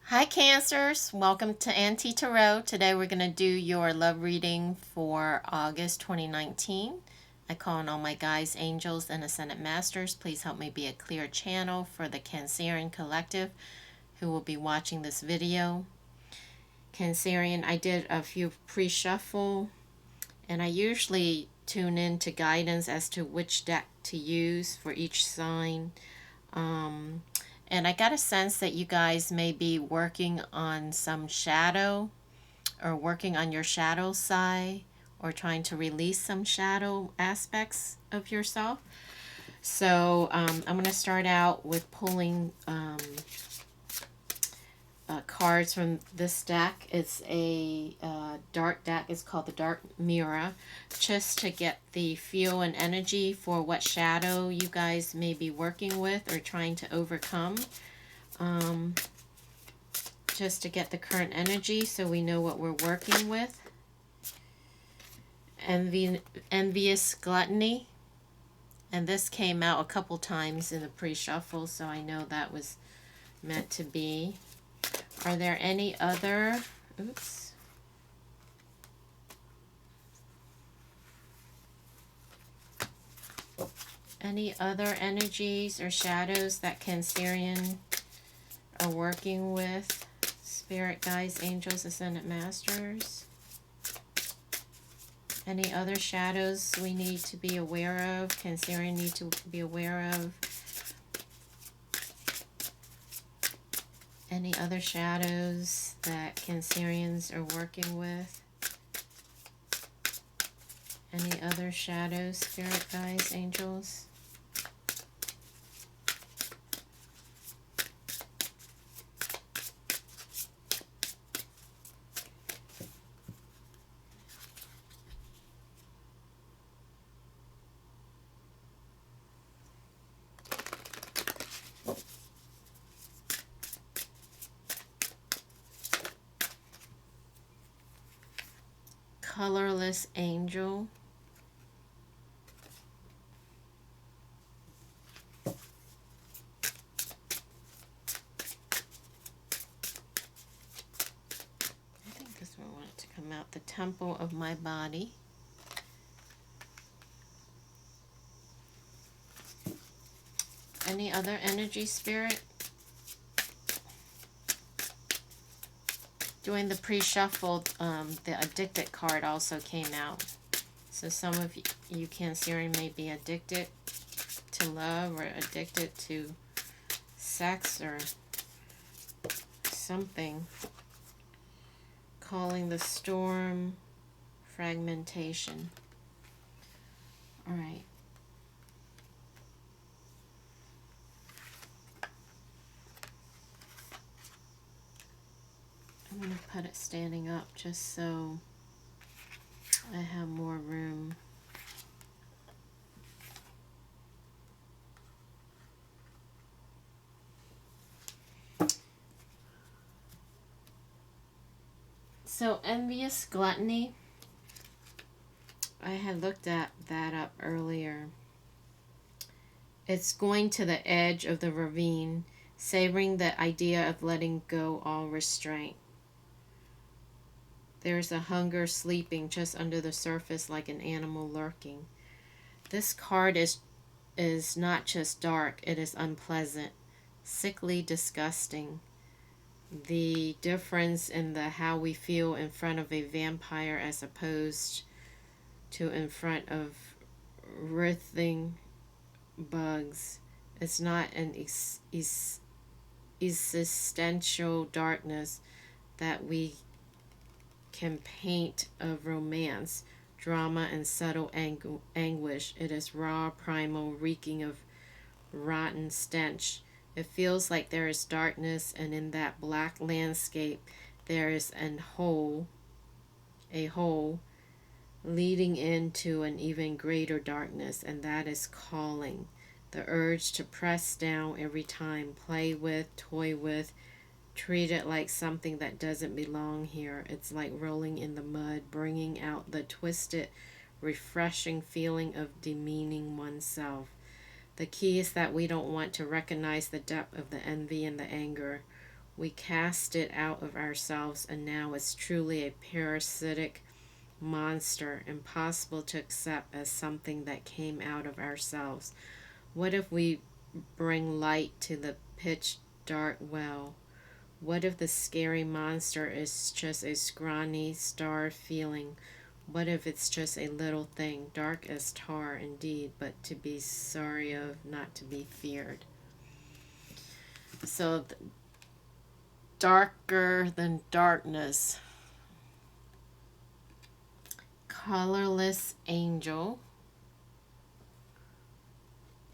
Hi Cancers, welcome to Auntie Tarot. Today we're going to do your love reading for August 2019. I call on all my guides, angels, and ascended masters. Please help me be a clear channel for the Cancerian collective who will be watching this video. Cancerian, I did a few pre-shuffle and I usually tune in to guidance as to which deck to use for each sign. And I got a sense that you guys may be working on some shadow or working on your shadow side or trying to release some shadow aspects of yourself. So I'm going to start out with pulling cards from this deck. It's a dark deck. It's called the Dark Mirror, just to get the feel and energy for what shadow you guys may be working with or trying to overcome. Just to get the current energy so we know what we're working with. Envious Gluttony. And this came out a couple times in the pre-shuffle, so I know that was meant to be. Are there any other... Oops. Any other energies or shadows that Cancerian are working with? Spirit guides, angels, ascended masters. Any other shadows we need to be aware of? Cancerian need to be aware of? Any other shadows that Cancerians are working with? Any other shadows, spirit guides, angels? Colorless angel. I think this one wanted to come out. The temple of my body. Any other energy, spirit? Doing the pre-shuffle, the addicted card also came out. So some of you Cancerian may be addicted to love or addicted to sex or something. Calling the storm, fragmentation. All right. I'm going to put it standing up just so I have more room. So envious gluttony, I had looked at that up earlier. It's going to the edge of the ravine, savoring the idea of letting go all restraint. There's a hunger sleeping just under the surface like an animal lurking. This card is not just dark, it is unpleasant, sickly, disgusting. The difference in the how we feel in front of a vampire as opposed to in front of writhing bugs. It's not an existential darkness that we can paint of romance, drama, and subtle anguish. It is raw, primal, reeking of rotten stench. It feels like there is darkness, and in that black landscape there is a hole leading into an even greater darkness, and that is calling. The urge to press down every time, play with, toy with, treat it like something that doesn't belong here. It's like rolling in the mud, bringing out the twisted, refreshing feeling of demeaning oneself. The key is that we don't want to recognize the depth of the envy and the anger. We cast it out of ourselves, and now it's truly a parasitic monster, impossible to accept as something that came out of ourselves. What if we bring light to the pitch dark well? What if the scary monster is just a scrawny star feeling? What if it's just a little thing, dark as tar indeed, but to be sorry of, not to be feared? So, darker than darkness. Colorless angel.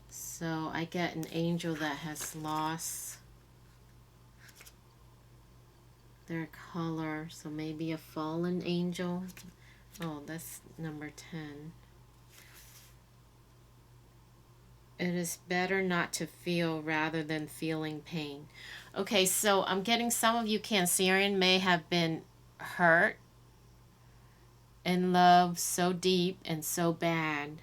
So I get an angel that has lost their color. So maybe a fallen angel. Oh, that's number 10. It is better not to feel rather than feeling pain. Okay, so I'm getting some of you Cancerian may have been hurt in love so deep and so bad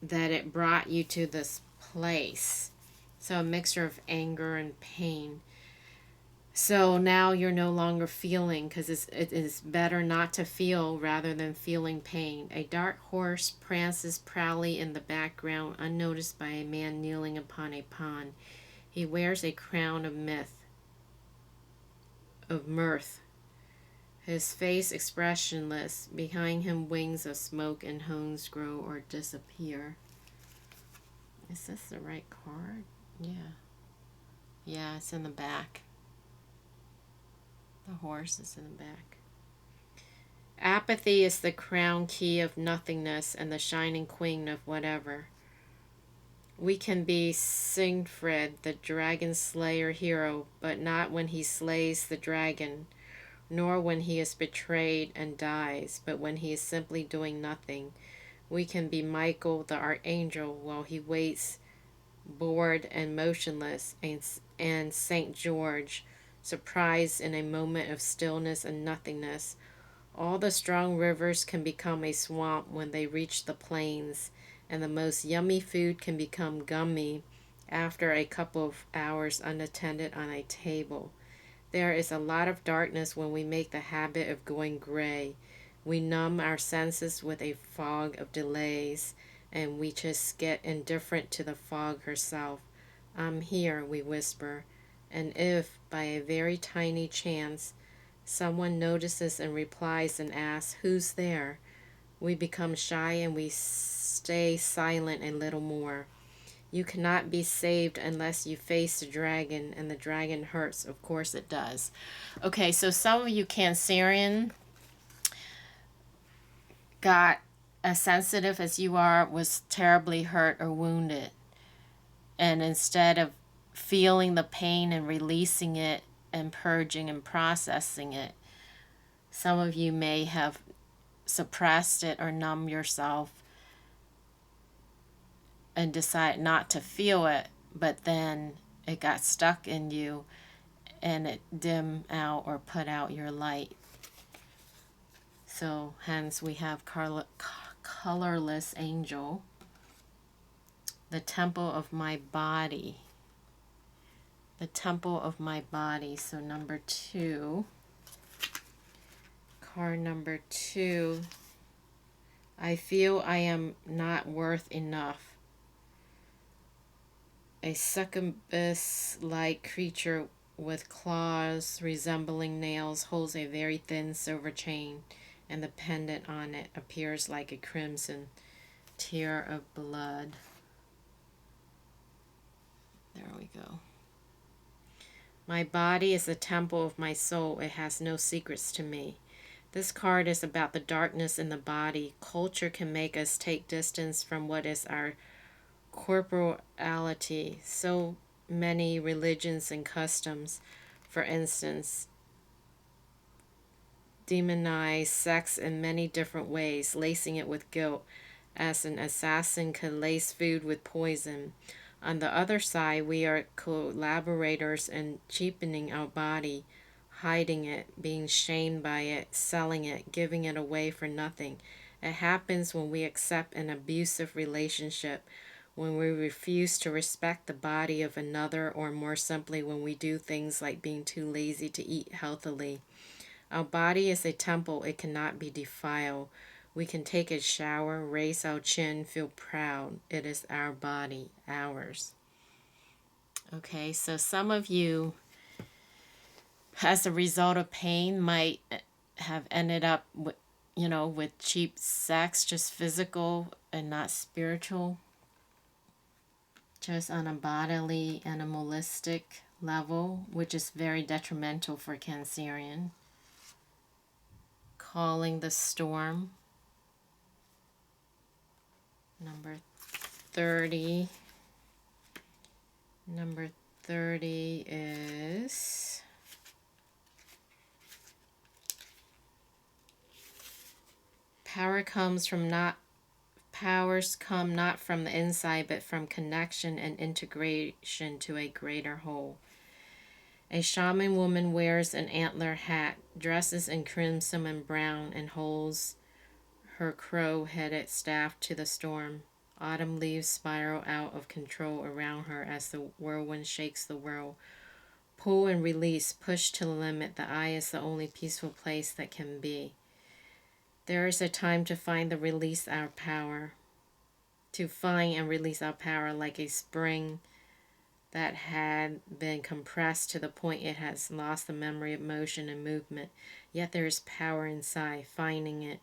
that it brought you to this place. So a mixture of anger and pain. So now you're no longer feeling, because it is better not to feel rather than feeling pain. A dark horse prances proudly in the background, unnoticed by a man kneeling upon a pond. He wears a crown of mirth. His face expressionless. Behind him wings of smoke and hones grow or disappear. Is this the right card? Yeah. Yeah, it's in the back. The horse is in the back. Apathy is the crown key of nothingness and the shining queen of whatever. We can be Siegfried, the dragon slayer hero, but not when he slays the dragon, nor when he is betrayed and dies, but when he is simply doing nothing. We can be Michael, the archangel, while he waits, bored and motionless, and St. George, surprised in a moment of stillness and nothingness. All the strong rivers can become a swamp when they reach the plains, and the most yummy food can become gummy after a couple of hours unattended on a table. There is a lot of darkness when we make the habit of going gray. We numb our senses with a fog of delays, and we just get indifferent to the fog herself. I'm here, we whisper, and if, by a very tiny chance, someone notices and replies and asks, "Who's there?" we become shy and we stay silent a little more. You cannot be saved unless you face the dragon, and the dragon hurts. Of course it does. Okay, so some of you Cancerian got, as sensitive as you are, was terribly hurt or wounded. And instead of feeling the pain and releasing it and purging and processing it, some of you may have suppressed it or numb yourself and decide not to feel it, but then it got stuck in you and it dimmed out or put out your light. So hence we have colorless angel, the temple of my body. The temple of my body. So number 2, card number 2, I feel I am not worth enough. A succubus-like creature with claws resembling nails holds a very thin silver chain, and the pendant on it appears like a crimson tear of blood. There we go. My body is the temple of my soul. It has no secrets to me. This card is about the darkness in the body. Culture can make us take distance from what is our corporality. So many religions and customs, for instance, demonize sex in many different ways, lacing it with guilt, as an assassin could lace food with poison. On the other side, we are collaborators in cheapening our body, hiding it, being shamed by it, selling it, giving it away for nothing. It happens when we accept an abusive relationship, when we refuse to respect the body of another, or more simply, when we do things like being too lazy to eat healthily. Our body is a temple, it cannot be defiled. We can take a shower, raise our chin, feel proud. It is our body, ours. Okay, so some of you, as a result of pain, might have ended up with, with cheap sex, just physical and not spiritual, just on a bodily, animalistic level, which is very detrimental for Cancerian. Calling the storm. Number 30. Number 30 is powers come not from the inside, but from connection and integration to a greater whole. A shaman woman wears an antler hat, dresses in crimson and brown, and holds her crow-headed staff to the storm. Autumn leaves spiral out of control around her as the whirlwind shakes the world. Pull and release, push to the limit. The eye is the only peaceful place that can be. There is a time to find the release our power. To find and release our power like a spring that had been compressed to the point it has lost the memory of motion and movement. Yet there is power inside. Finding it,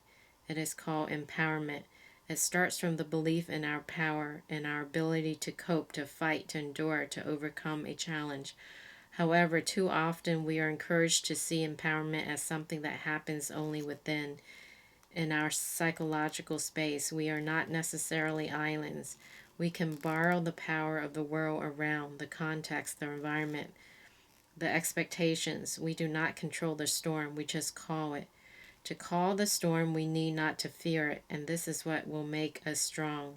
it is called empowerment. It starts from the belief in our power, in our ability to cope, to fight, to endure, to overcome a challenge. However, too often we are encouraged to see empowerment as something that happens only within. In our psychological space, we are not necessarily islands. We can borrow the power of the world around, the context, the environment, the expectations. We do not control the storm, we just call it. To call the storm, we need not to fear it, and this is what will make us strong.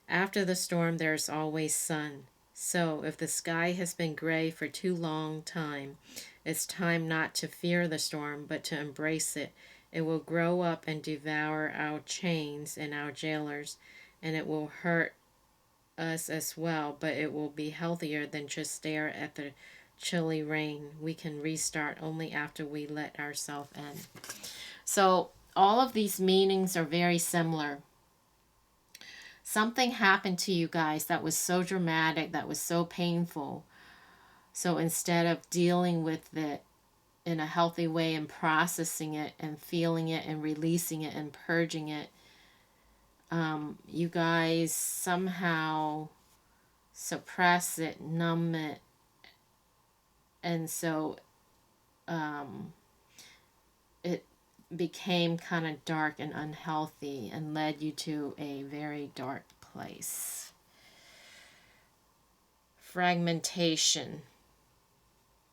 After the storm, there is always sun. So, if the sky has been gray for too long time, it's time not to fear the storm, but to embrace it. It will grow up and devour our chains and our jailers, and it will hurt us as well, but it will be healthier than just stare at the chilly rain. We can restart only after we let ourselves in. So all of these meanings are very similar. Something happened to you guys that was so dramatic, that was so painful. So instead of dealing with it in a healthy way and processing it and feeling it and releasing it and purging it, you guys somehow suppress it, numb it, and so it became kind of dark and unhealthy and led you to a very dark place. Fragmentation.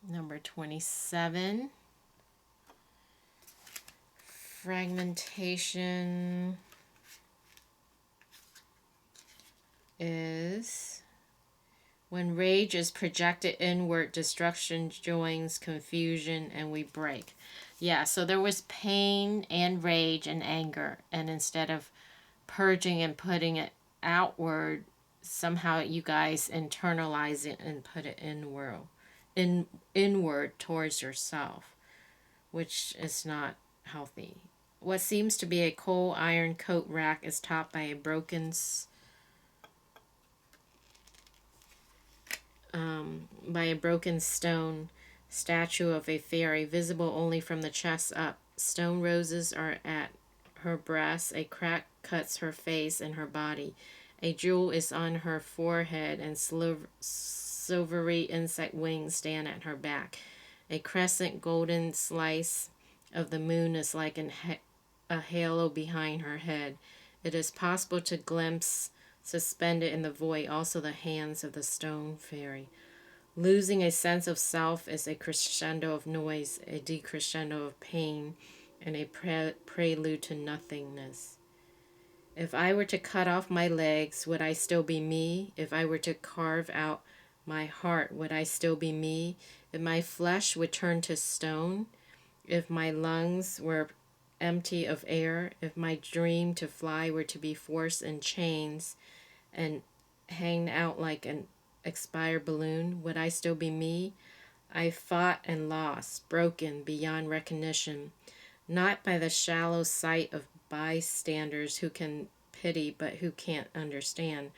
Number 27. Fragmentation is when rage is projected inward, destruction joins confusion, and we break. Yeah, so there was pain and rage and anger, and instead of purging and putting it outward, somehow you guys internalize it and put it inward towards yourself, which is not healthy. What seems to be a cold iron coat rack is topped by a broken stone statue of a fairy, visible only from the chest up. Stone roses are at her breast. A crack cuts her face and her body. A jewel is on her forehead, and silvery insect wings stand at her back. A crescent golden slice of the moon is like a halo behind her head. It is possible to glimpse, suspended in the void, also the hands of the stone fairy. Losing a sense of self is a crescendo of noise, a decrescendo of pain, and a prelude to nothingness. If I were to cut off my legs, would I still be me? If I were to carve out my heart, would I still be me? If my flesh would turn to stone? If my lungs were empty of air? If my dream to fly were to be forced in chains and hang out like an expired balloon? Would I still be me? I fought and lost, broken beyond recognition, not by the shallow sight of bystanders who can pity but who can't understand.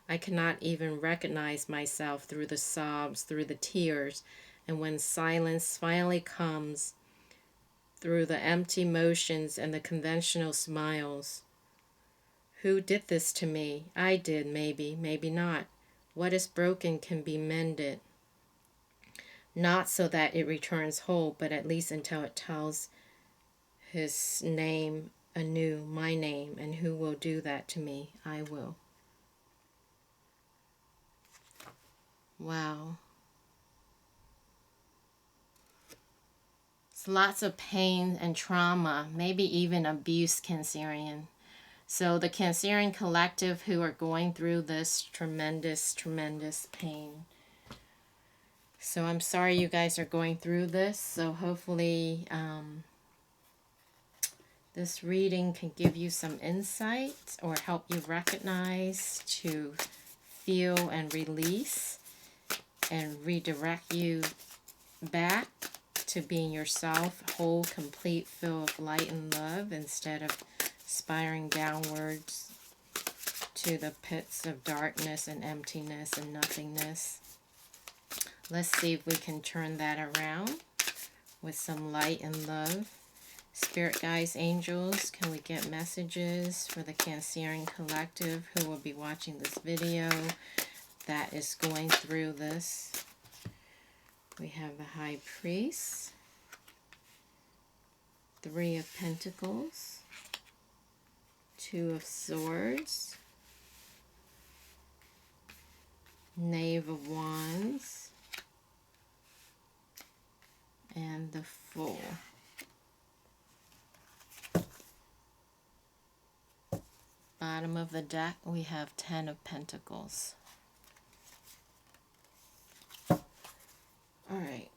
I cannot even recognize myself through the sobs, through the tears, and when silence finally comes, through the empty motions and the conventional smiles. Who did this to me? I did, maybe, maybe not. What is broken can be mended. Not so that it returns whole, but at least until it tells his name anew, my name, and who will do that to me? I will. Wow. It's lots of pain and trauma, maybe even abuse, Cancerian. So the Cancerian collective who are going through this tremendous, tremendous pain. So I'm sorry you guys are going through this. So hopefully this reading can give you some insight or help you recognize, to feel and release and redirect you back to being yourself, whole, complete, full of light and love, instead of spiraling downwards to the pits of darkness and emptiness and nothingness. Let's see if we can turn that around with some light and love. Spirit guides, angels, can we get messages for the Cancerian collective who will be watching this video that is going through this? We have the High Priest, Three of Pentacles, Two of Swords, Knave of Wands, and the Fool. Bottom of the deck, we have Ten of Pentacles. Alright,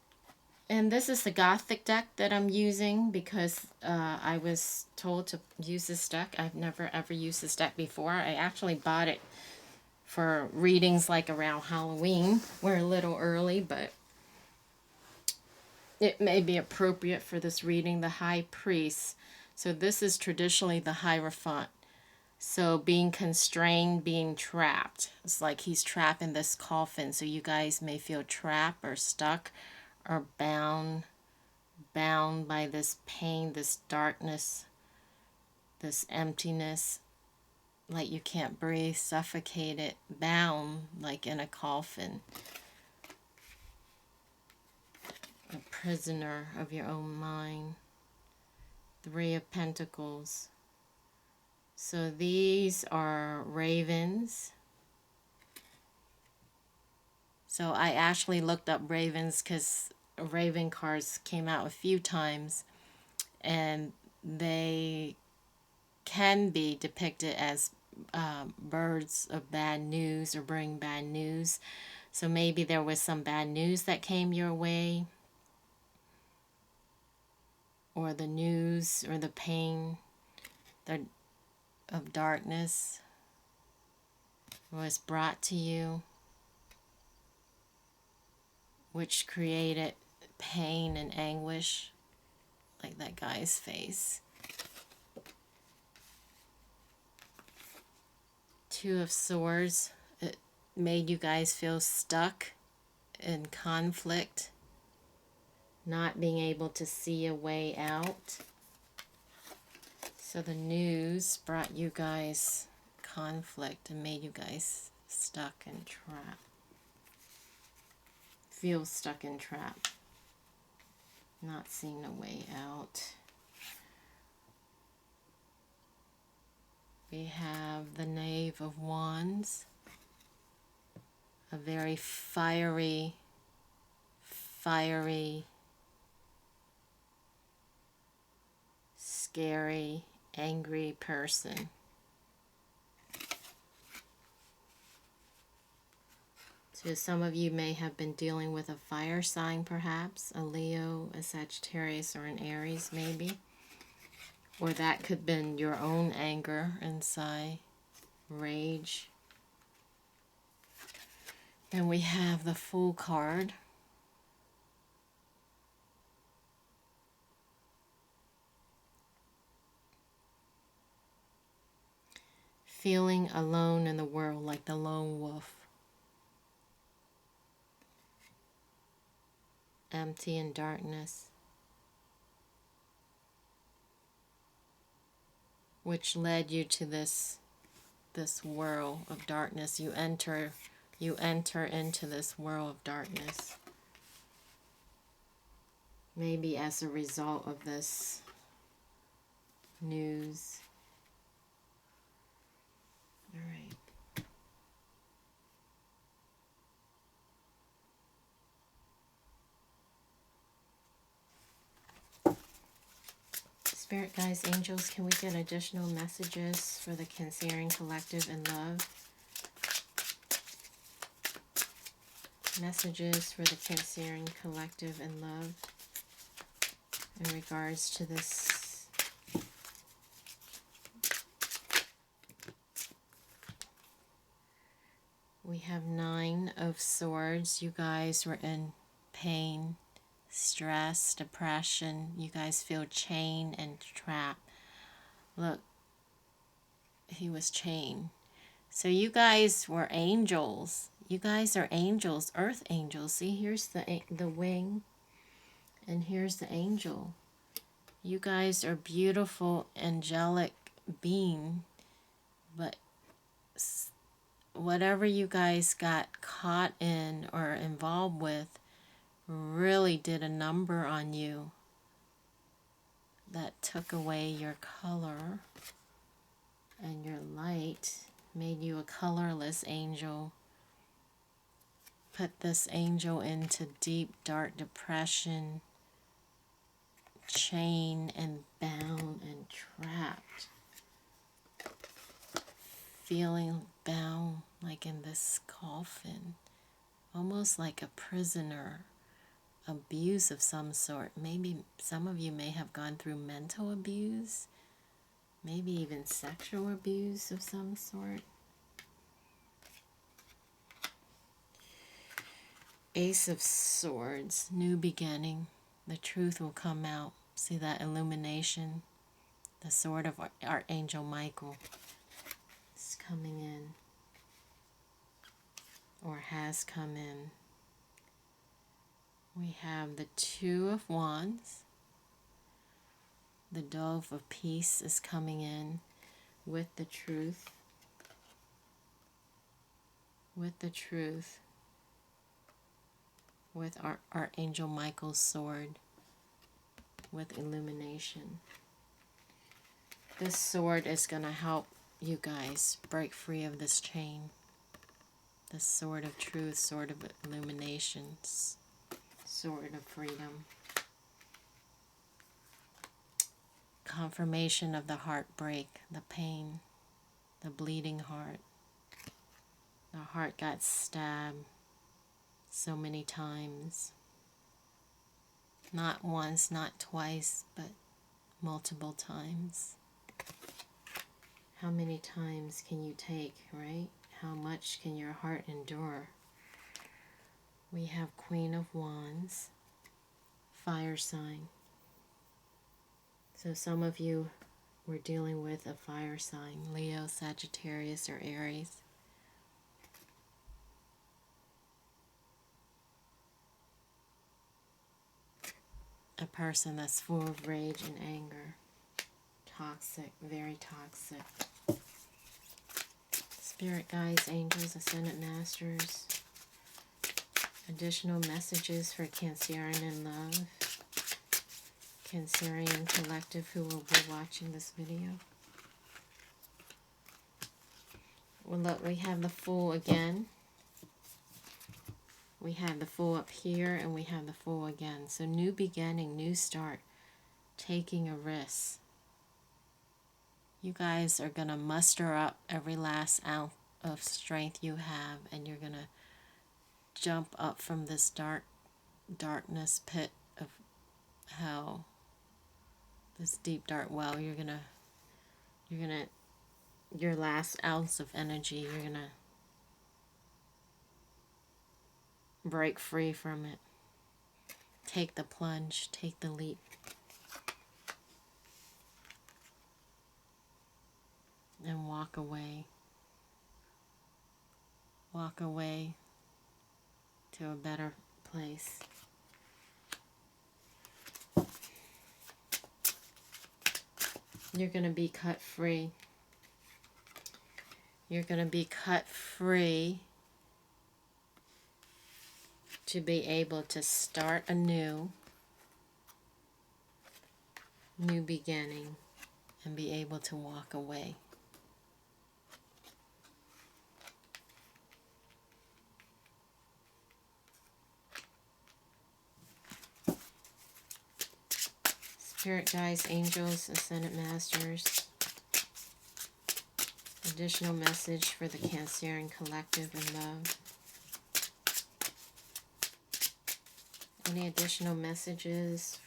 and this is the Gothic deck that I'm using because I was told to use this deck. I've never ever used this deck before. I actually bought it for readings like around Halloween. We're a little early, but it may be appropriate for this reading. The High Priest. So this is traditionally the Hierophant. So being constrained, being trapped. It's like he's trapped in this coffin. So you guys may feel trapped or stuck or bound by this pain, this darkness, this emptiness, like you can't breathe, suffocated, bound like in a coffin. A prisoner of your own mind. Three of Pentacles. So these are ravens. So I actually looked up ravens because raven cards came out a few times, and they can be depicted as birds of bad news or bring bad news. So maybe there was some bad news that came your way, or the news or the pain of darkness was brought to you, which created pain and anguish, like that guy's face. Two of Swords. It made you guys feel stuck in conflict, not being able to see a way out. So the news brought you guys conflict and made you guys stuck and trapped. Feel stuck and trapped. Not seeing a way out. We have the Knave of Wands. A very fiery, scary, angry person. So some of you may have been dealing with a fire sign, perhaps a Leo, a Sagittarius, or an Aries maybe. Or that could have been your own anger inside, rage. And we have the Fool card. Feeling alone in the world like the lone wolf. Empty in darkness. Which led you to this world of darkness. You enter into this world of darkness. Maybe as a result of this news. All right. Spirit guides, angels, can we get additional messages for the Cancerian collective in love? Messages for the Cancerian collective in love in regards to this. We have 9 of Swords. You guys were in pain, stress, depression. You guys feel chained and trapped. Look, he was chained. So you guys were angels. You guys are angels, earth angels. See, here's the wing, and here's the angel. You guys are beautiful, angelic being, but whatever you guys got caught in or involved with really did a number on you that took away your color and your light, made you a colorless angel, put this angel into deep, dark depression, chained and bound and trapped, feeling bound like in this coffin, almost like a prisoner, abuse of some sort. Maybe some of you may have gone through mental abuse, maybe even sexual abuse of some sort. Ace of Swords, new beginning. The truth will come out. See that illumination? The sword of Archangel Michael is coming in, or has come in. We have the 2 of Wands. The Dove of Peace is coming in with the truth. With the truth. With Archangel Michael's sword. With illumination. This sword is going to help you guys break free of this chain. The sword of truth, sword of illumination, sword of freedom. Confirmation of the heartbreak, the pain, the bleeding heart. The heart got stabbed so many times. Not once, not twice, but multiple times. How many times can you take, right? How much can your heart endure? We have Queen of Wands, fire sign. So some of you were dealing with a fire sign, Leo, Sagittarius, or Aries. A person that's full of rage and anger. Toxic, very toxic. Spirit guides, angels, ascended masters. Additional messages for Cancerian in love. Cancerian collective who will be watching this video. Well, look, we have the Fool again. We have the Fool up here, and we have the Fool again. So new beginning, new start, taking a risk. You guys are going to muster up every last ounce of strength you have, and you're going to jump up from this darkness pit of hell, this deep dark well. You're gonna your last ounce of energy, you're gonna break free from it. Take the plunge, take the leap. And walk away. Walk away to a better place. You're going to be cut free. You're going to be cut free to be able to start a new beginning and be able to walk away. Spirit guides, angels, ascended masters. Additional message for the Cancerian collective in love. Any additional messages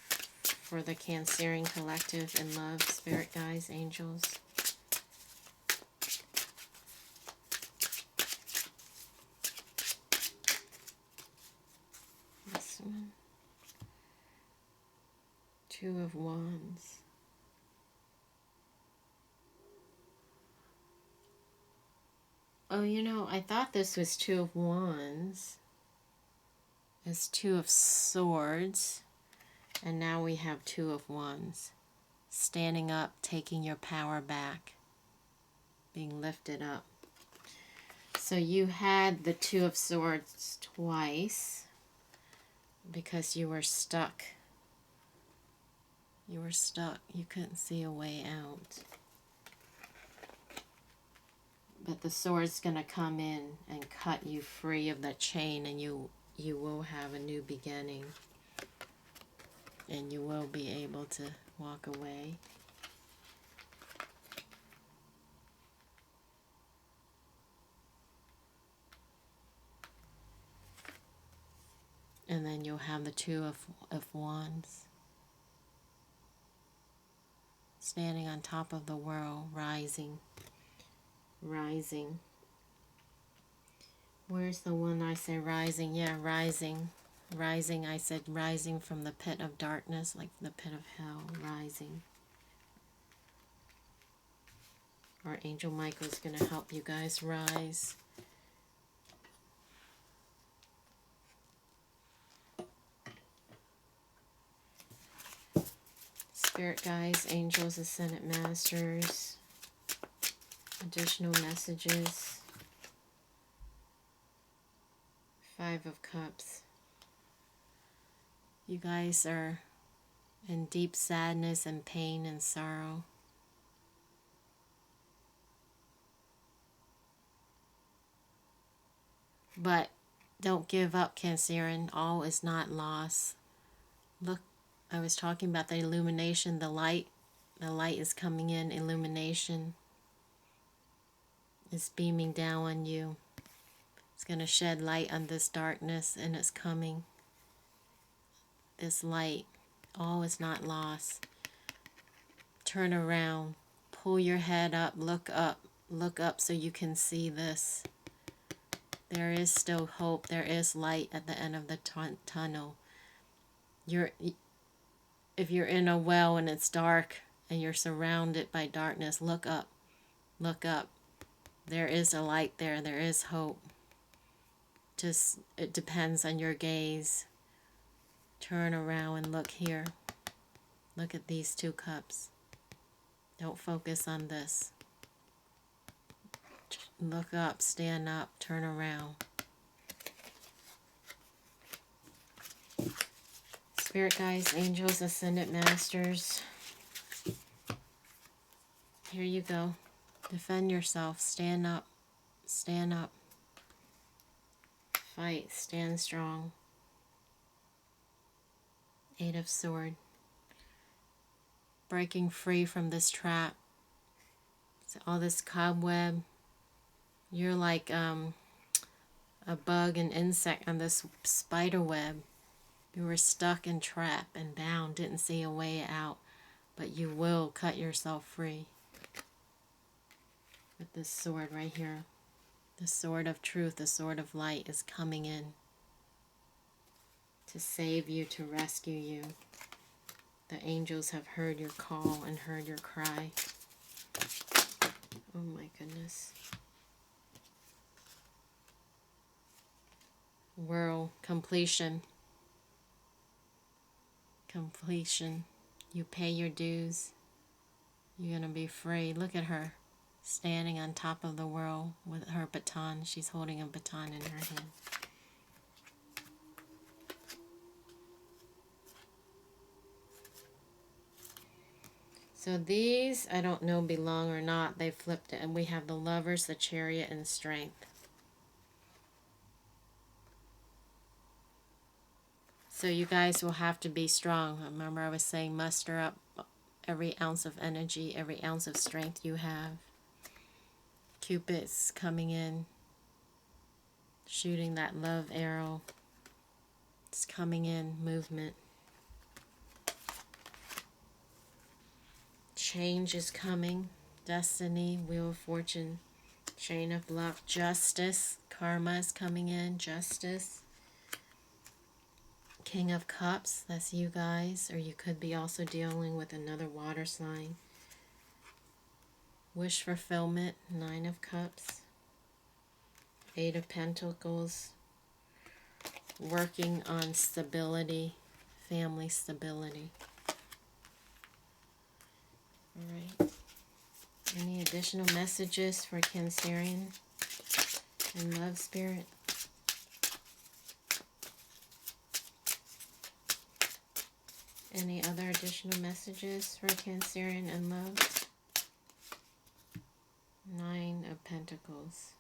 for the Cancerian collective in love, spirit guides, angels? This one. Two of Wands. Oh, you know, I thought this was Two of Wands. It's Two of Swords. And now we have Two of Wands. Standing up, taking your power back. Being lifted up. So you had the Two of Swords twice. Because you were stuck. You were stuck. You couldn't see a way out. But the sword's going to come in and cut you free of that chain, and you will have a new beginning. And you will be able to walk away. And then you'll have the Two of Wands. Standing on top of the world, rising. Rising. Where's the one I say rising? Yeah, rising. Rising, I said rising from the pit of darkness, like the pit of hell, rising. Archangel Michael's going to help you guys rise. Spirit guides, angels, ascended masters. Additional messages. Five of Cups. You guys are in deep sadness and pain and sorrow. But don't give up, Cancerian. All is not lost. Look, I was talking about the illumination, the light. The light is coming in, illumination. It's beaming down on you. It's going to shed light on this darkness, and it's coming. This light. All is not lost. Turn around. Pull your head up. Look up. Look up so you can see this. There is still hope. There is light at the end of the tunnel. If you're in a well and it's dark and you're surrounded by darkness, look up. Look up. There is a light there. There is hope. Just, it depends on your gaze. Turn around and look here. Look at these two cups. Don't focus on this. Look up, stand up, turn around. Spirit guides, angels, ascended masters. Here you go. Defend yourself. Stand up. Stand up. Fight. Stand strong. Eight of Swords. Breaking free from this trap. All this cobweb. You're like a bug, an insect on this spider web. You were stuck and trapped and bound, didn't see a way out, but you will cut yourself free. With this sword right here. The sword of truth, the sword of light is coming in. to save you, to rescue you. The angels have heard your call and heard your cry. Oh my goodness. World completion. Completion. You pay your dues. You're going to be free. Look at her standing on top of the world with her baton. She's holding a baton in her hand. So these, I don't know belong or not. They flipped it. And we have the Lovers, the Chariot, and Strength. So you guys will have to be strong. Remember I was saying muster up every ounce of energy, every ounce of strength you have. Cupid's coming in, shooting that love arrow. It's coming in, movement. Change is coming. Destiny, Wheel of Fortune, Chain of Luck, Justice. Karma is coming in, Justice. King of Cups, that's you guys, or you could be also dealing with another water sign. Wish fulfillment, Nine of Cups. Eight of Pentacles, working on stability, family stability. Alright. Any additional messages for Cancerian and love, spirit? Any other additional messages for Cancerian and love? Nine of Pentacles.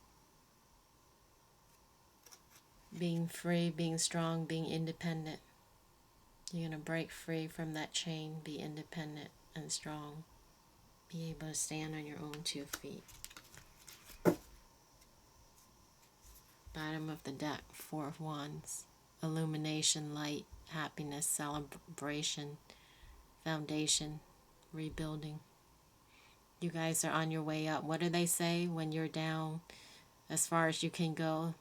Being free, being strong, being independent. You're going to break free from that chain, be independent and strong. Be able to stand on your own 2 feet. Bottom of the deck, Four of Wands. Illumination, light, happiness, celebration, foundation, rebuilding. You guys are on your way up. What do they say when you're down as far as you can go?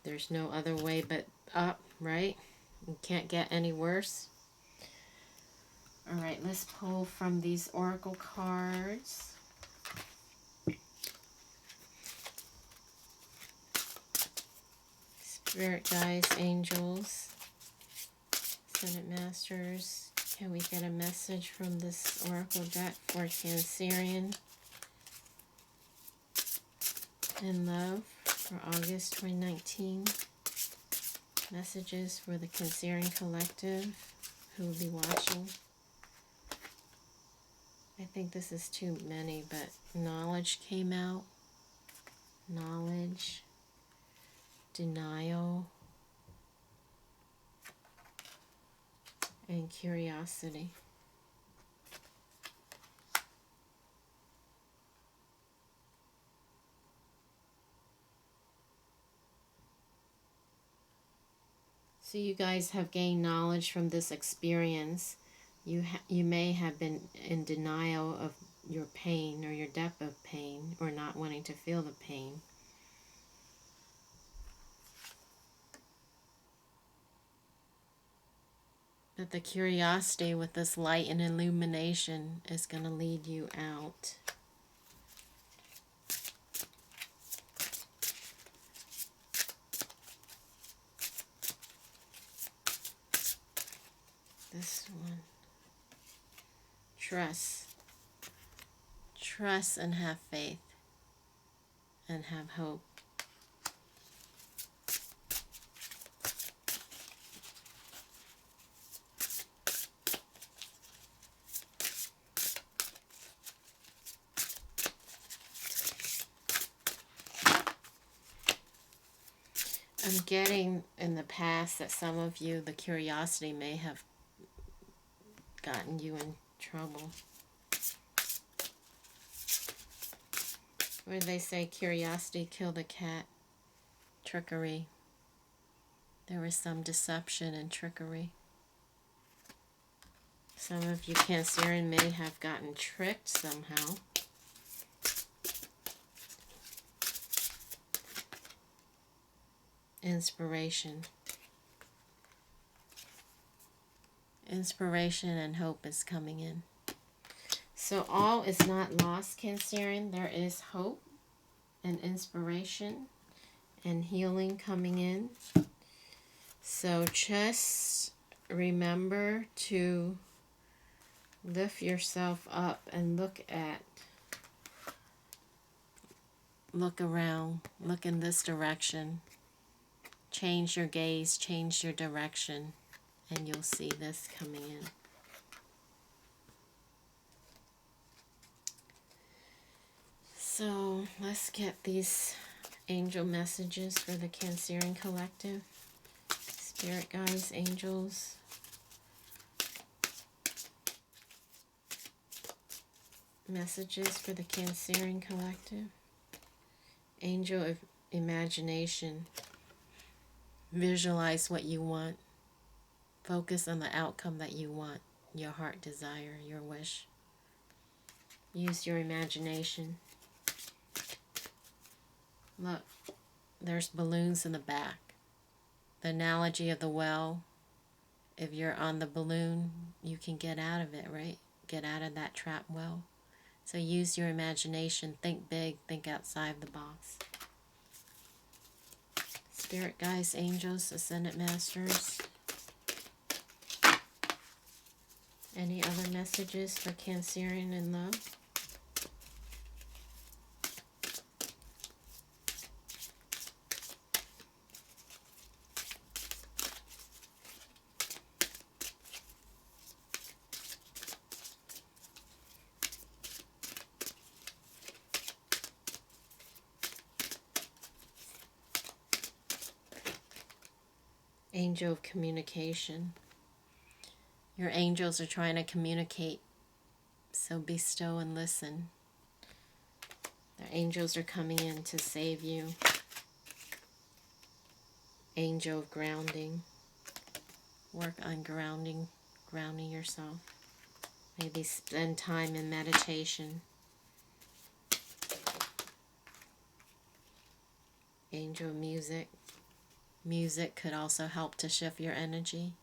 There's no other way but up, right? You can't get any worse. Alright, let's pull from these oracle cards. Spirit guides, angels, Ascended Masters. Can we get a message from this oracle deck for Cancerian in love for August 2019? Messages for the Cancerian collective who will be watching. I think this is too many, but knowledge came out. Knowledge. Denial. And curiosity. So you guys have gained knowledge from this experience. You may have been in denial of your pain or your depth of pain, or not wanting to feel the pain. But the curiosity with this light and illumination is going to lead you out. This one. Trust. Trust and have faith. And have hope. I'm getting in the past that some of you, the curiosity may have gotten you in trouble. Where they say curiosity killed the cat. Trickery. There was some deception and trickery. Some of you Cancerian may have gotten tricked somehow. Inspiration. Inspiration and hope is coming in. So all is not lost, Cancerian. There is hope and inspiration and healing coming in. So just remember to lift yourself up and look around, look in this direction. Change your gaze, change your direction, and you'll see this coming in. So let's get these angel messages for the Cancerian collective. Spirit guides, angels. Messages for the Cancerian collective. Angel of imagination. Visualize what you want. Focus on the outcome that you want. Your heart desire, your wish. Use your imagination. Look, there's balloons in the back. The analogy of the well, if you're on the balloon, you can get out of it, right? Get out of that trap well. So use your imagination. Think big. Think outside the box. Spirit guides, angels, ascended masters. Any other messages for Cancerian in love? Angel of communication. Your angels are trying to communicate, so be still and listen. Their angels are coming in to save you. Angel of grounding. Work on grounding yourself. Maybe spend time in meditation. Angel of music. Music could also help to shift your energy.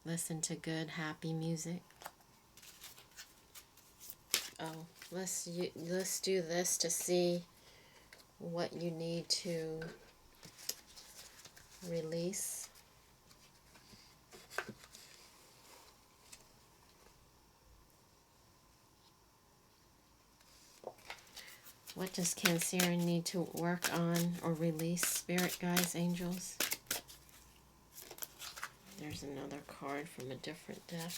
Listen to good, happy music. Oh, let's do this to see what you need to release. What does Cancerian need to work on or release? Spirit guides, angels. There's another card from a different deck.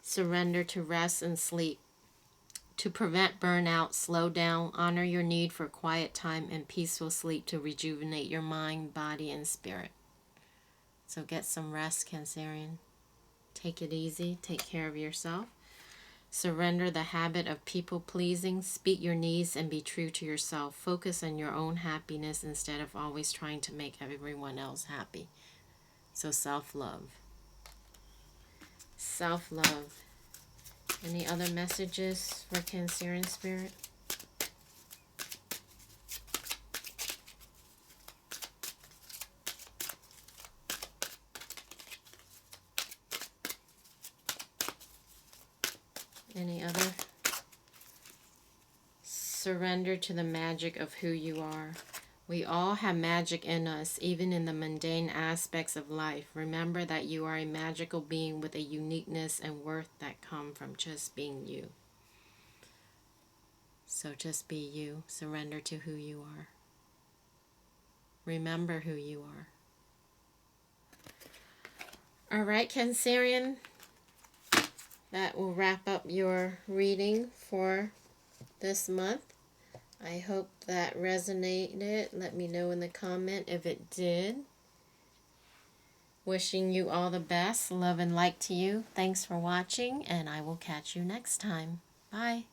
Surrender to rest and sleep. To prevent burnout, slow down, honor your need for quiet time and peaceful sleep to rejuvenate your mind, body, and spirit. So get some rest, Cancerian. Take it easy. Take care of yourself. Surrender the habit of people-pleasing. Speak your needs and be true to yourself. Focus on your own happiness instead of always trying to make everyone else happy. So self-love. Self-love. Any other messages for Cancerian spirit? Any other? Surrender to the magic of who you are. We all have magic in us, even in the mundane aspects of life. Remember that you are a magical being with a uniqueness and worth that come from just being you. So just be you. Surrender to who you are. Remember who you are. All right, Cancerian. That will wrap up your reading for this month. I hope that resonated. Let me know in the comment if it did. Wishing you all the best. Love and light to you. Thanks for watching, and I will catch you next time. Bye.